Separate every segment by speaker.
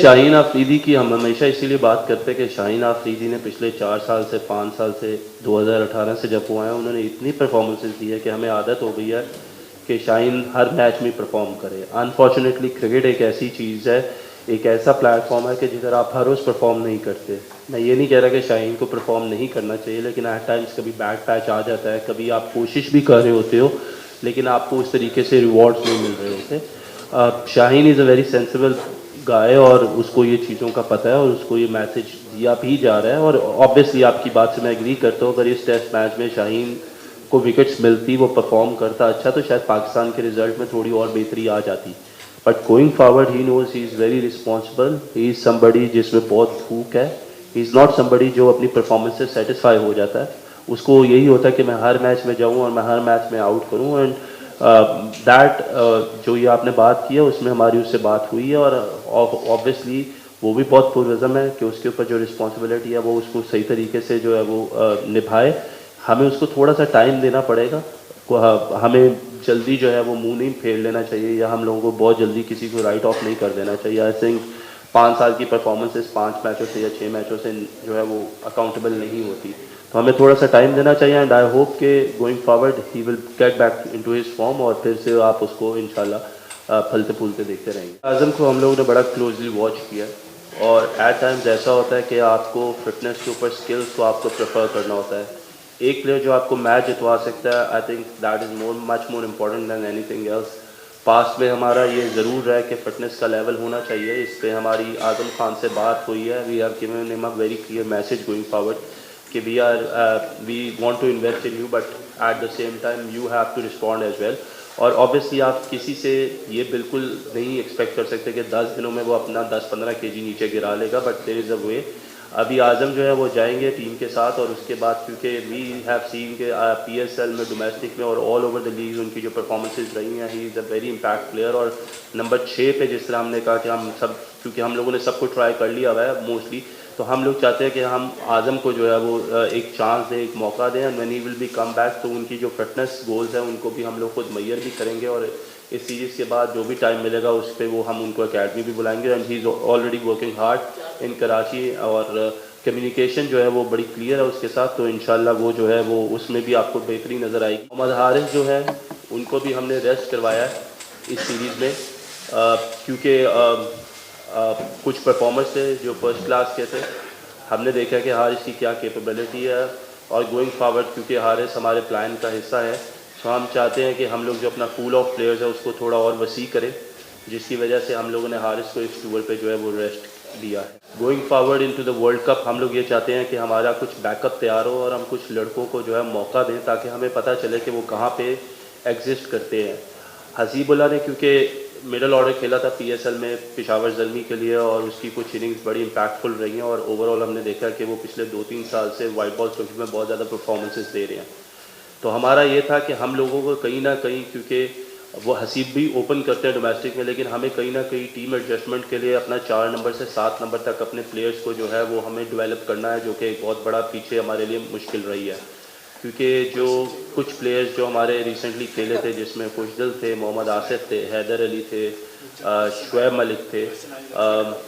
Speaker 1: شاہین آفریدی کی ہم ہمیشہ اسی لیے بات کرتے ہیں کہ شاہین آفریدی نے پچھلے 4 سال سے 5 سال سے 2018 سے جب وہ آئے انہوں نے اتنی پرفارمنسز دی ہے کہ ہمیں عادت ہو گئی ہے کہ شاہین ہر میچ میں پرفارم کرے. انفارچونیٹلی کرکٹ ایک ایسی چیز ہے, ایک ایسا پلیٹ فارم ہے کہ جدھر آپ ہر روز پرفارم نہیں کرتے. میں یہ نہیں کہہ رہا کہ شاہین کو پرفارم نہیں کرنا چاہیے, لیکن ایٹ ٹائمس کبھی بیڈ پیچ آ جاتا ہے, کبھی آپ کوشش بھی کر رہے ہوتے ہو لیکن آپ کو اس طریقے سے ریوارڈز نہیں مل رہے ہوتے. شاہین از اے ویری سینسیبل گائے اور اس کو یہ چیزوں کا پتہ ہے اور اس کو یہ میسج دیا بھی جا رہا ہے. اور آبویسلی آپ کی بات سے میں ایگری کرتا ہوں, اگر اس ٹیسٹ میچ میں شاہین کو وکٹس ملتی, وہ پرفارم کرتا اچھا, تو شاید پاکستان کے رزلٹ میں تھوڑی اور بہتری آ جاتی. But going forward he knows he is very responsible, he is somebody جس میں بہت بھوک ہے. ہی از ناٹ سمبڈی جو اپنی پرفارمنس سے سیٹسفائی ہو جاتا ہے. اس کو یہی ہوتا ہے کہ میں ہر میچ میں جاؤں اور میں ہر میچ میں آؤٹ کروں. اینڈ دیٹ جو یہ آپ نے بات کی ہے اس میں ہماری اس سے بات ہوئی ہے, اور آبویسلی وہ بھی بہت پرعزم ہے کہ اس کے اوپر جو رسپانسبلٹی ہے وہ اس کو صحیح طریقے سے جو ہے وہ نبھائے. ہمیں اس کو تھوڑا سا ٹائم دینا پڑے گا, ہمیں جلدی جو ہے وہ منہ نہیں پھیر لینا چاہیے, یا ہم لوگوں کو بہت جلدی کسی کو رائٹ آف نہیں کر دینا چاہیے. آئی تھنک 5 سال کی پرفارمنسز 5 میچوں سے یا 6 میچوں سے جو ہے وہ اکاؤنٹیبل نہیں ہوتی, تو ہمیں تھوڑا سا ٹائم دینا چاہیے. اینڈ آئی ہوپ کہ going forward he will get back into his form, اور پھر سے آپ اس کو انشاءاللہ پھلتے پھولتے دیکھتے رہیں گے. اعظم کو ہم لوگوں نے بڑا کلوزلی واچ کیا, اور ایٹ ٹائمز ایسا ہوتا ہے کہ آپ کو فٹنس کے اوپر اسکلس کو آپ کو پریفر کرنا ہوتا ہے. ایک پلیئر جو آپ کو میچ جتوا سکتا ہے, I think that is much more important than anything else. Past میں ہمارا یہ ضرور ہے کہ فٹنس کا لیول ہونا چاہیے, اس پہ ہماری اعظم خان سے بات ہوئی ہے. وی have given um a very clear message going forward کہ we want to invest in you, but at the same time you have to respond as well. اور آبویسلی آپ کسی سے یہ بالکل نہیں ایکسپیکٹ کر سکتے کہ 10 دنوں میں وہ اپنا 10-15 کے جی نیچے گرا لے گا, بٹ دیر از اے وے. ابھی اعظم جو ہے وہ جائیں گے ٹیم کے ساتھ, اور اس کے بعد کیونکہ وی ہیو سین کہ پی ایس ایل میں ڈومیسٹک میں اور آل اوور دا لیگ ان کی جو پرفارمنسز رہی ہیں, ہی از اے ویری امپیکٹ پلیئر. اور نمبر 6 پہ جس طرح ہم نے کہا کہ ہم سب, کیونکہ ہم لوگوں نے سب کو ٹرائی کر لیا ہوا ہے موسٹلی, تو ہم لوگ چاہتے ہیں کہ ہم اعظم کو جو ہے وہ ایک چانس دیں, ایک موقع دیں. And when he will be come back, تو ان کی جو فٹنس گولز ہیں ان کو بھی ہم لوگ خود میئر بھی کریں گے, اور اس سیریز کے بعد جو بھی ٹائم ملے گا اس پہ وہ ہم ان کو اکیڈمی بھی بلائیں گے. And he is already working hard in Karachi, اور کمیونیکیشن جو ہے وہ بڑی کلیئر ہے اس کے ساتھ, تو انشاءاللہ وہ جو ہے وہ اس میں بھی آپ کو بہتری نظر آئے گی. محمد حارث جو ہے ان کو بھی ہم نے ریسٹ کروایا ہے اس سیریز میں, کیونکہ کچھ پرفارمرز تھے جو فرسٹ کلاس کے تھے. ہم نے دیکھا کہ حارث کی کیا کیپیبلٹی ہے, اور گوئنگ فارورڈ کیونکہ حارث ہمارے پلان کا حصہ ہے, تو ہم چاہتے ہیں کہ ہم لوگ جو اپنا پول آف پلیئرز ہے اس کو تھوڑا اور وسیع کریں, جس کی وجہ سے ہم لوگوں نے حارث کو اس ٹور پہ جو ہے وہ ریسٹ دیا ہے. Going forward into the world cup ہم لوگ یہ چاہتے ہیں کہ ہمارا کچھ بیک اپ تیار ہو, اور ہم کچھ لڑکوں کو جو ہے موقع دیں تاکہ ہمیں پتہ چلے کہ وہ کہاں پہ ایگزسٹ کرتے ہیں. حسیب اللہ نے کیونکہ مڈل آرڈر کھیلا تھا پی ایس ایل میں پشاور زلمی کے لیے, اور اس کی کچھ اننگز بڑی امپیکٹفل رہی ہیں, اور اوور آل ہم نے دیکھا کہ وہ پچھلے 2-3 سال سے وائٹ بال کرکٹ میں بہت زیادہ پرفارمنسز دے رہے ہیں. تو ہمارا یہ تھا کہ ہم لوگوں کو کہیں نہ کہیں, کیونکہ وہ حسیب بھی اوپن کرتے ہیں ڈومیسٹک میں, لیکن ہمیں کہیں نہ کہیں ٹیم ایڈجسٹمنٹ کے لیے اپنا 4 نمبر سے 7 نمبر تک اپنے پلیئرز کو جو ہے وہ ہمیں ڈیولپ کرنا ہے, جو کہ ایک بہت بڑا پیچھے ہمارے لیے مشکل رہی ہے. کیونکہ جو کچھ پلیئرز جو ہمارے ریسنٹلی کھیلے تھے, جس میں خوشدل تھے, محمد آصف تھے, حیدر علی تھے, شعیب ملک تھے,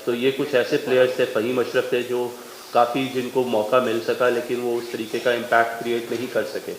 Speaker 1: تو یہ کچھ ایسے پلیئرز تھے, فہیم اشرف تھے, جو کافی جن کو موقع مل سکا لیکن وہ اس طریقے کا امپیکٹ کریٹ نہیں کر سکے.